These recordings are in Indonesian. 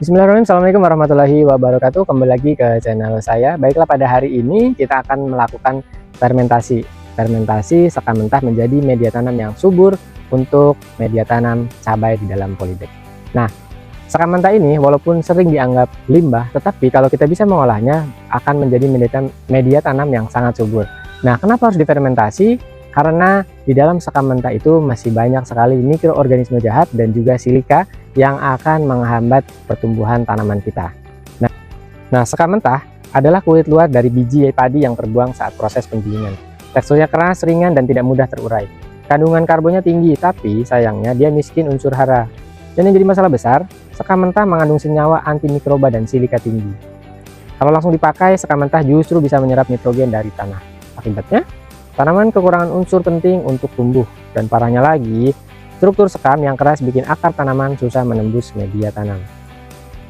Bismillahirrahmanirrahim. Assalamualaikum warahmatullahi wabarakatuh. Kembali lagi ke channel saya. Baiklah, pada hari ini kita akan melakukan fermentasi. Fermentasi sekam mentah menjadi media tanam yang subur untuk media tanam cabai di dalam polybag. Nah, sekam mentah ini walaupun sering dianggap limbah, tetapi kalau kita bisa mengolahnya akan menjadi media tanam yang sangat subur. Nah, kenapa harus difermentasi? Karena di dalam sekam mentah itu masih banyak sekali mikroorganisme jahat dan juga silika yang akan menghambat pertumbuhan tanaman kita. Nah, sekam mentah adalah kulit luar dari biji padi yang terbuang saat proses penggilingan. Teksturnya keras, ringan, dan tidak mudah terurai. Kandungan karbonnya tinggi, tapi sayangnya dia miskin unsur hara. Dan yang jadi masalah besar, sekam mentah mengandung senyawa antimikroba dan silika tinggi. Kalau langsung dipakai, sekam mentah justru bisa menyerap nitrogen dari tanah. Akibatnya, tanaman kekurangan unsur penting untuk tumbuh, dan parahnya lagi, struktur sekam yang keras bikin akar tanaman susah menembus media tanam.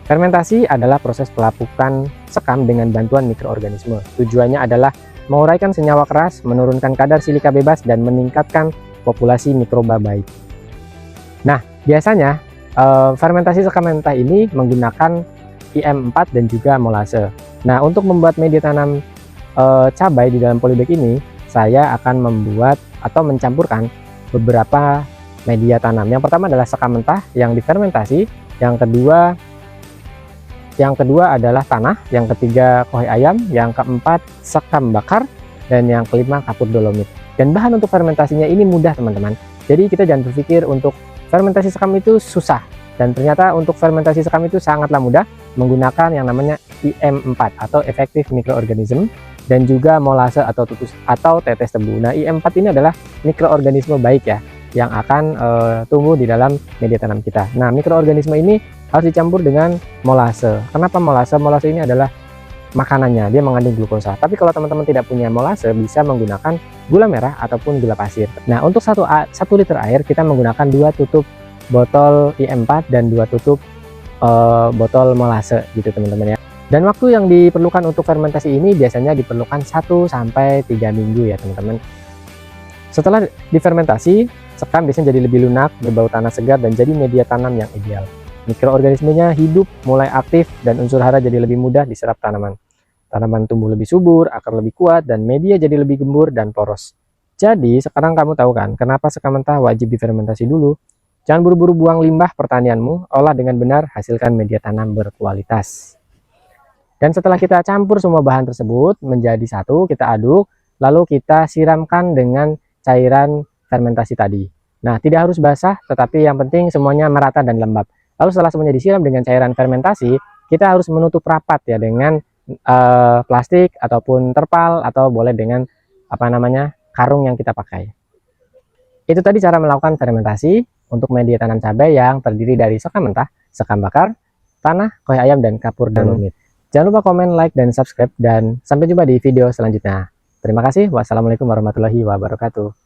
Fermentasi adalah proses pelapukan sekam dengan bantuan mikroorganisme. Tujuannya adalah menguraikan senyawa keras, menurunkan kadar silika bebas, dan meningkatkan populasi mikroba baik. Nah, biasanya fermentasi sekam mentah ini menggunakan IM4 dan juga molase. Nah, untuk membuat media tanam cabai di dalam polybag ini, saya akan membuat atau mencampurkan beberapa media tanam. Yang pertama adalah sekam mentah yang difermentasi, yang kedua adalah tanah, yang ketiga kohai ayam, yang keempat sekam bakar, dan yang kelima kapur dolomit. Dan bahan untuk fermentasinya ini mudah, teman-teman. Jadi kita jangan berpikir untuk fermentasi sekam itu susah, dan ternyata untuk fermentasi sekam itu sangatlah mudah menggunakan yang namanya IM4 atau effective microorganism, dan juga molase atau tetes tebu. Nah, IM4 ini adalah mikroorganisme baik ya, yang akan tumbuh di dalam media tanam kita. Nah, mikroorganisme ini harus dicampur dengan molase. Kenapa molase? Molase ini adalah makanannya, dia mengandung glukosa. Tapi kalau teman-teman tidak punya molase, bisa menggunakan gula merah ataupun gula pasir. Nah, untuk 1 liter air kita menggunakan 2 tutup botol IM4 dan 2 tutup botol molase gitu, teman-teman ya. Dan waktu yang diperlukan untuk fermentasi ini biasanya diperlukan 1 sampai 3 minggu ya, teman-teman. Setelah difermentasi, sekam biasanya jadi lebih lunak, berbau tanah segar, dan jadi media tanam yang ideal. Mikroorganismenya hidup, mulai aktif, dan unsur hara jadi lebih mudah diserap tanaman. Tanaman tumbuh lebih subur, akar lebih kuat, dan media jadi lebih gembur dan poros. Jadi sekarang kamu tahu kan kenapa sekam mentah wajib difermentasi dulu. Jangan buru-buru buang limbah pertanianmu, olah dengan benar, hasilkan media tanam berkualitas. Dan setelah kita campur semua bahan tersebut menjadi satu, kita aduk, lalu kita siramkan dengan cairan fermentasi tadi. Nah, tidak harus basah, tetapi yang penting semuanya merata dan lembab. Lalu setelah semuanya disiram dengan cairan fermentasi, kita harus menutup rapat ya dengan plastik ataupun terpal, atau boleh dengan karung yang kita pakai. Itu tadi cara melakukan fermentasi untuk media tanam cabai yang terdiri dari sekam mentah, sekam bakar, tanah, kohai ayam, dan kapur dolomit. Jangan lupa komen, like, dan subscribe, dan sampai jumpa di video selanjutnya. Terima kasih. Wassalamualaikum warahmatullahi wabarakatuh.